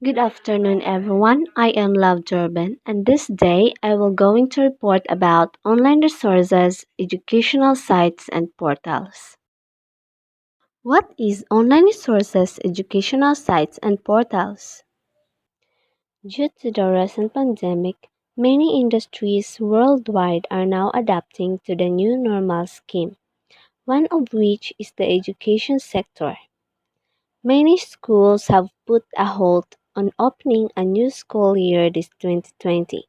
Good afternoon, everyone. I am Love Durban, and this day I will going to report about online resources, educational sites, and portals. What is online resources, educational sites, and portals? Due to the recent pandemic, many industries worldwide are now adapting to the new normal scheme, one of which is the education sector. Many schools have put a halt on opening a new school year this 2020,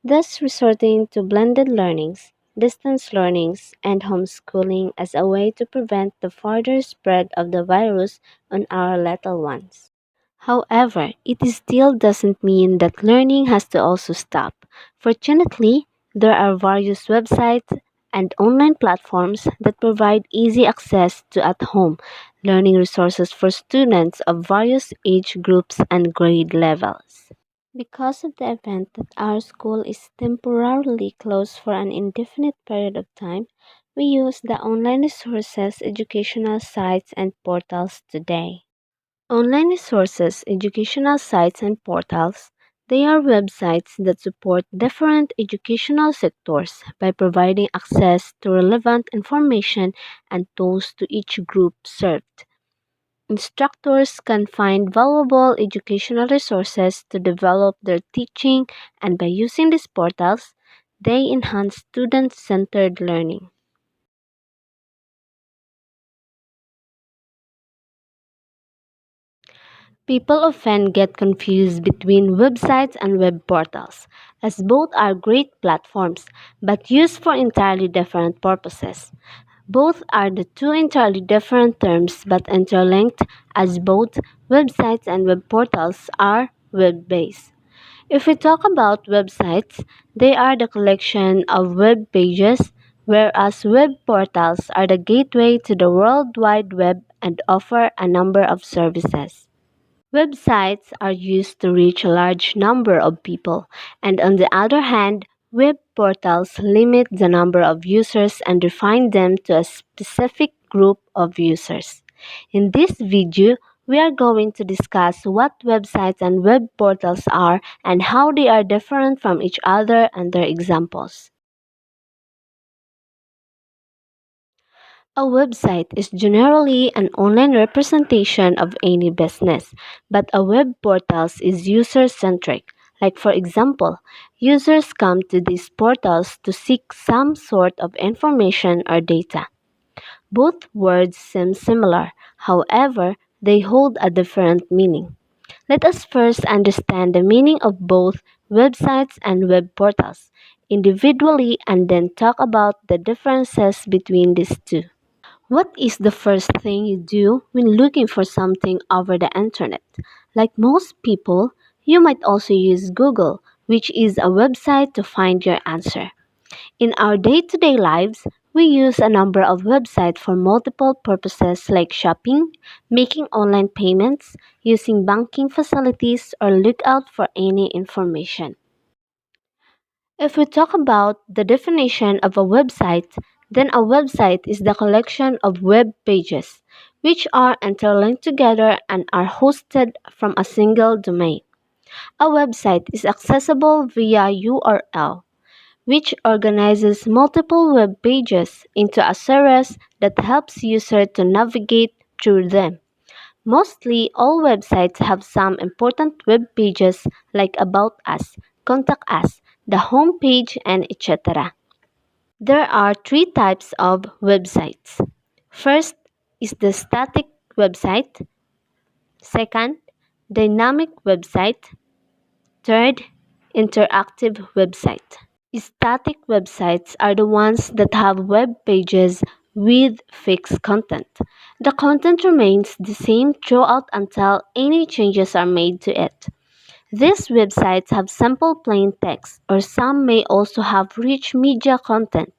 thus resorting to blended learnings, distance learnings, and homeschooling as a way to prevent the further spread of the virus on our little ones. However, it still doesn't mean that learning has to also stop. Fortunately, there are various websites and online platforms that provide easy access to at home learning resources for students of various age groups and grade levels. Because of the event that our school is temporarily closed for an indefinite period of time, we use the online resources, educational sites, and portals today. Online resources, educational sites, and portals, they are websites that support different educational sectors by providing access to relevant information and tools to each group served. Instructors can find valuable educational resources to develop their teaching, and by using these portals, they enhance student centered learning. People often get confused between websites and web portals, as both are great platforms but used for entirely different purposes. Both are the two entirely different terms but interlinked, as both websites and web portals are web based. If we talk about websites, they are the collection of web pages, whereas web portals are the gateway to the World Wide Web and offer a number of services. Websites are used to reach a large number of people, and on the other hand, web portals limit the number of users and refine them to a specific group of users. In this video, we are going to discuss what websites and web portals are and how they are different from each other and their examples. A website is generally an online representation of any business, but a web portal is user-centric. Like for example, users come to these portals to seek some sort of information or data. Both words seem similar, however, they hold a different meaning. Let us first understand the meaning of both websites and web portals individually and then talk about the differences between these two. What is the first thing you do when looking for something over the internet? Like most people, you might also use Google, which is a website to find your answer. In our day to day lives, we use a number of websites for multiple purposes like shopping, making online payments, using banking facilities, or look out for any information. If we talk about the definition of a website, then a website is the collection of web pages which are interlinked together and are hosted from a single domain. A website is accessible via URL, which organizes multiple web pages into a series that helps users to navigate through them. Mostly all websites have some important web pages like About Us, Contact Us, the home page, and etc. There are three types of websites. First is the static website, second, dynamic website, third, interactive website. Static websites are the ones that have web pages with fixed content. The content remains the same throughout until any changes are made to it. These websites have simple plain text, or some may also have rich media content.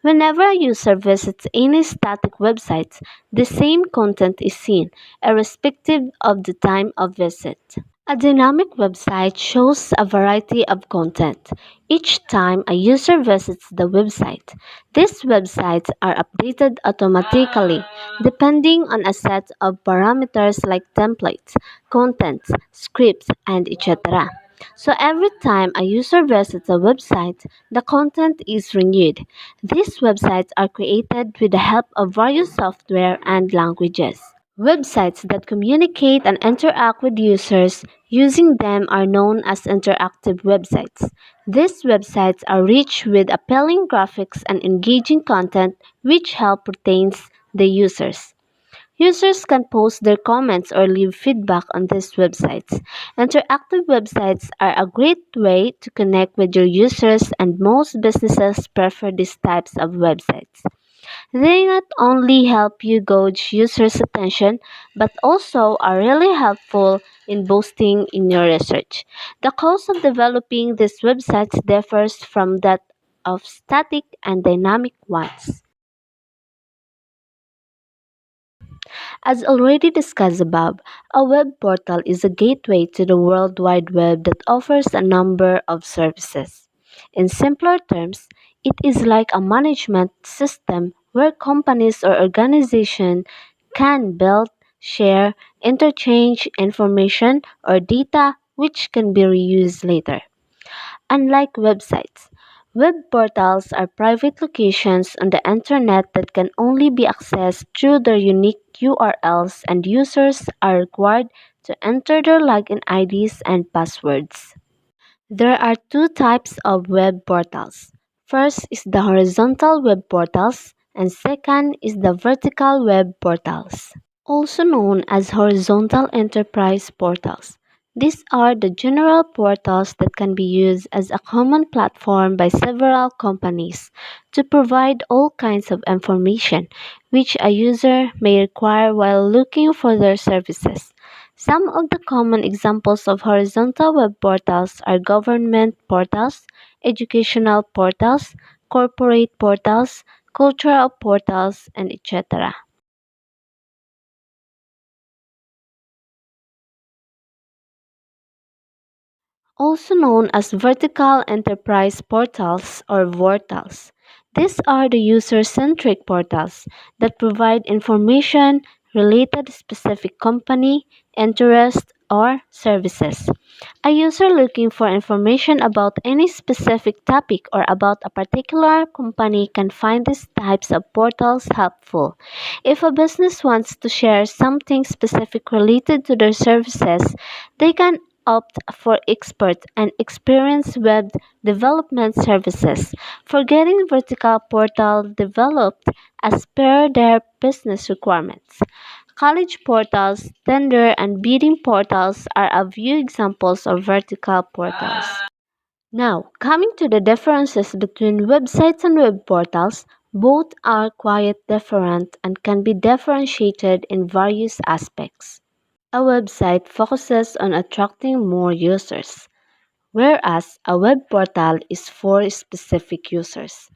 Whenever a user visits any static website, the same content is seen, irrespective of the time of visit. A dynamic website shows a variety of content. Each time a user visits the website, these websites are updated automatically depending on a set of parameters like templates, contents, scripts, and etc. So every time a user visits a website, the content is renewed. These websites are created with the help of various software and languages. Websites that communicate and interact with users using them are known as interactive websites. These websites are rich with appealing graphics and engaging content which help retains the users. Users can post their comments or leave feedback on these websites. Interactive websites are a great way to connect with your users, and most businesses prefer these types of websites. They not only help you gauge users' attention, but also are really helpful in boosting in your research. The cost of developing these websites differs from that of static and dynamic ones. As already discussed above, a web portal is a gateway to the World Wide Web that offers a number of services. In simpler terms, it is like a management system where companies or organizations can build, share, interchange information or data which can be reused later. Unlike websites, web portals are private locations on the internet that can only be accessed through their unique URLs, and users are required to enter their login IDs and passwords. There are two types of web portals. First is the horizontal web portals, and second is the vertical web portals, also known as horizontal enterprise portals. These are the general portals that can be used as a common platform by several companies to provide all kinds of information which a user may require while looking for their services. Some of the common examples of horizontal web portals are government portals, educational portals, corporate portals, cultural portals, and etc. Also known as vertical enterprise portals or VORTALs. These are the user-centric portals that provide information related to specific company, interest, or services. A user looking for information about any specific topic or about a particular company can find these types of portals helpful. If a business wants to share something specific related to their services, they can opt for expert and experienced web development services for getting vertical portal developed as per their business requirements. College portals, tender and bidding portals are a few examples of vertical portals. Now, coming to the differences between websites and web portals, both are quite different and can be differentiated in various aspects. A website focuses on attracting more users, whereas a web portal is for specific users.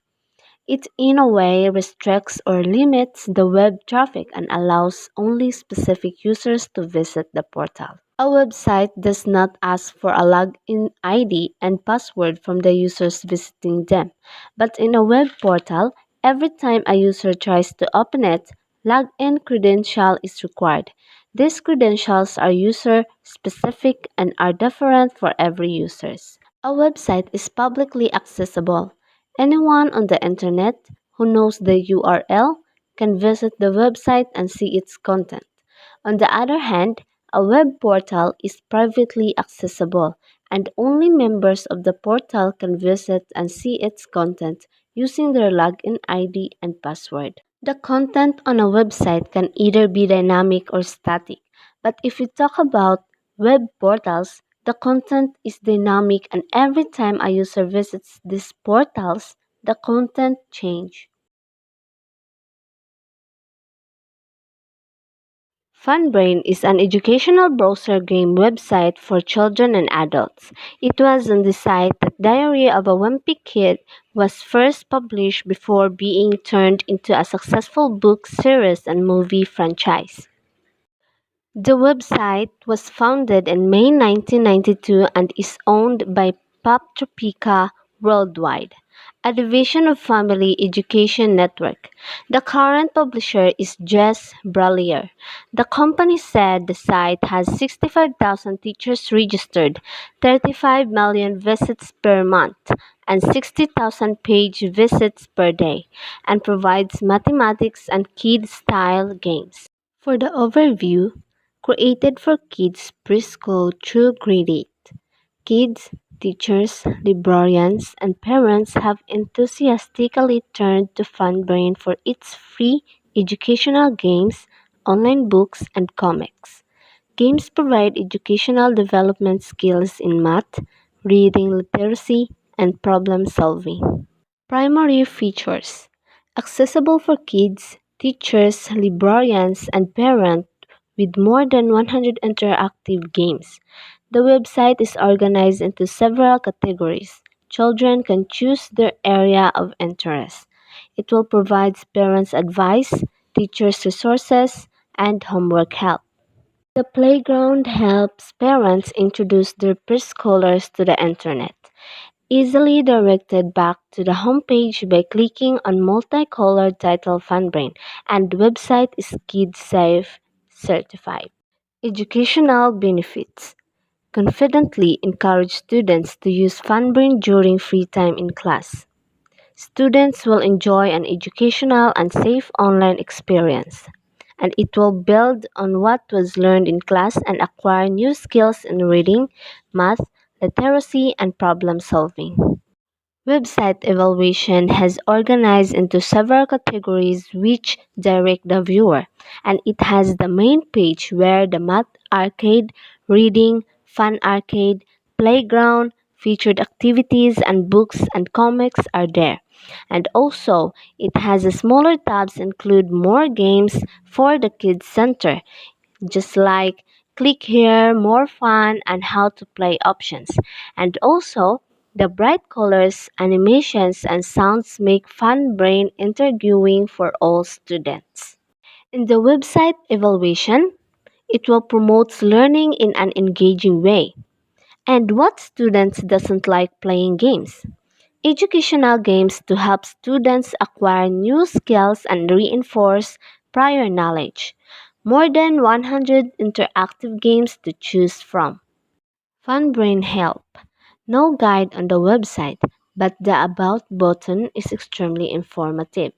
It in a way restricts or limits the web traffic and allows only specific users to visit the portal. A website does not ask for a login ID and password from the users visiting them, but in a web portal, every time a user tries to open it, login credential is required. These credentials are user specific and are different for every user. A website is publicly accessible. Anyone on the internet who knows the URL can visit the website and see its content. On the other hand, a web portal is privately accessible, and only members of the portal can visit and see its content using their login ID and password. The content on a website can either be dynamic or static, but if we talk about web portals, the content is dynamic, and every time a user visits these portals, the content changes. Funbrain is an educational browser game website for children and adults. It was on the site that Diary of a Wimpy Kid was first published before being turned into a successful book series and movie franchise. The website was founded in May 1992 and is owned by PopTropica Worldwide, a division of Family Education Network. The current publisher is Jess Bralier. The company said the site has 65,000 teachers registered, 35 million visits per month, and 60,000 page visits per day, and provides mathematics and kid-style games. For the overview, created for kids preschool through grade 8. Kids, teachers, librarians, and parents have enthusiastically turned to FunBrain for its free educational games, online books, and comics. Games provide educational development skills in math, reading literacy, and problem solving. Primary features: accessible for kids, teachers, librarians, and parents with more than 100 interactive games. The website is organized into several categories. Children can choose their area of interest. It will provide parents advice, teachers resources, and homework help. The playground helps parents introduce their preschoolers to the internet. Easily directed back to the homepage by clicking on multicolored title FunBrain, and the website is Kid Safe certified. Educational benefits. Confidently encourage students to use FunBrain during free time in class. Students will enjoy an educational and safe online experience, and it will build on what was learned in class and acquire new skills in reading, math, literacy, and problem solving. Website evaluation has organized into several categories which direct the viewer, and it has the main page where the math arcade, reading, fun arcade, playground, featured activities, and books and comics are there. And also, it has a smaller tabs include more games for the kids center, just like click here, more fun, and how to play options. And also, the bright colors, animations, and sounds make Fun Brain interviewing for all students. In the website evaluation, it will promote learning in an engaging way. And what students doesn't like playing games? Educational games to help students acquire new skills and reinforce prior knowledge. More than 100 interactive games to choose from. Fun Brain Help. No guide on the website, but the About button is extremely informative.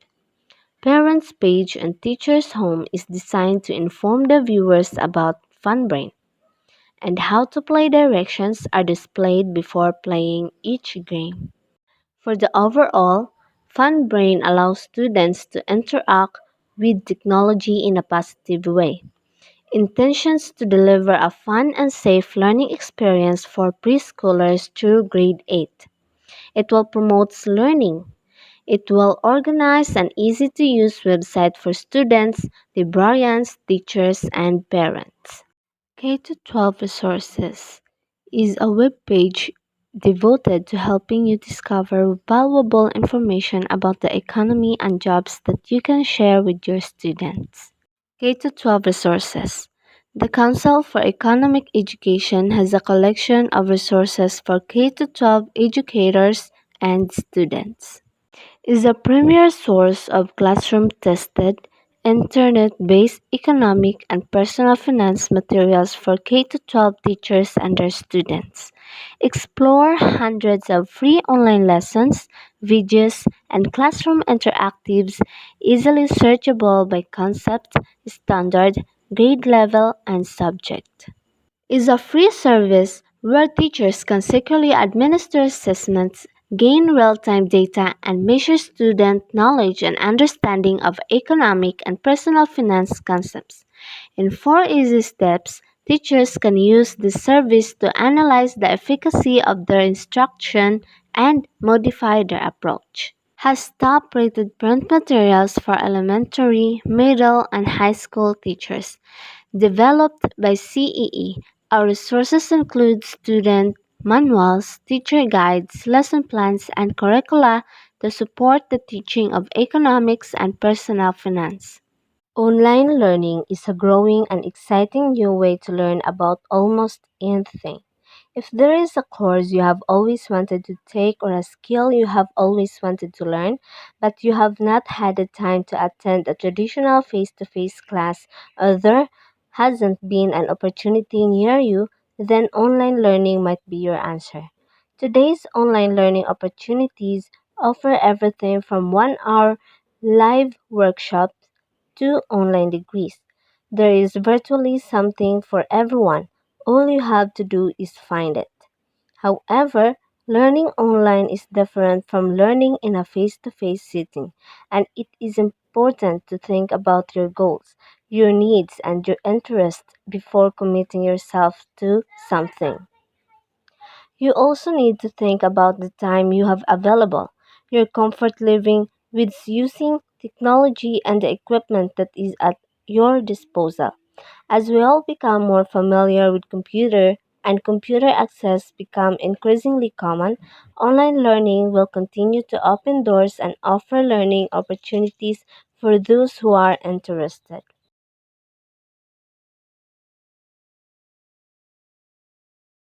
Parents' page and Teacher's Home is designed to inform the viewers about FunBrain, and how to play directions are displayed before playing each game. For the overall, FunBrain allows students to interact with technology in a positive way. Intentions to deliver a fun and safe learning experience for preschoolers through grade 8. It will promote learning. It will organize an easy to use website for students, librarians, teachers, and parents. K-12 Resources is a web page devoted to helping you discover valuable information about the economy and jobs that you can share with your students. K-12 Resources. The Council for Economic Education has a collection of resources for K-12 educators and students. Is a premier source of classroom-tested, internet-based economic and personal finance materials for K-12 teachers and their students. Explore hundreds of free online lessons, videos, and classroom interactives easily searchable by concept, standard, grade level, and subject. Is a free service where teachers can securely administer assessments, gain real-time data, and measure student knowledge and understanding of economic and personal finance concepts. In 4 easy steps, teachers can use this service to analyze the efficacy of their instruction and modify their approach. Has top-rated print materials for elementary, middle, and high school teachers. Developed by CEE, our resources include student manuals, teacher guides, lesson plans, and curricula to support the teaching of economics and personal finance. Online learning is a growing and exciting new way to learn about almost anything. If there is a course you have always wanted to take or a skill you have always wanted to learn, but you have not had the time to attend a traditional face to face class, or there hasn't been an opportunity near you, then online learning might be your answer. Today's online learning opportunities offer everything from 1 hour live workshops to online degrees. There is virtually something for everyone. All you have to do is find it. However, learning online is different from learning in a face to face setting, and it is important to think about your goals, your needs, and your interests before committing yourself to something. You also need to think about the time you have available, your comfort living with using technology and the equipment that is at your disposal. As we all become more familiar with computer and computer access become increasingly common, online learning will continue to open doors and offer learning opportunities for those who are interested.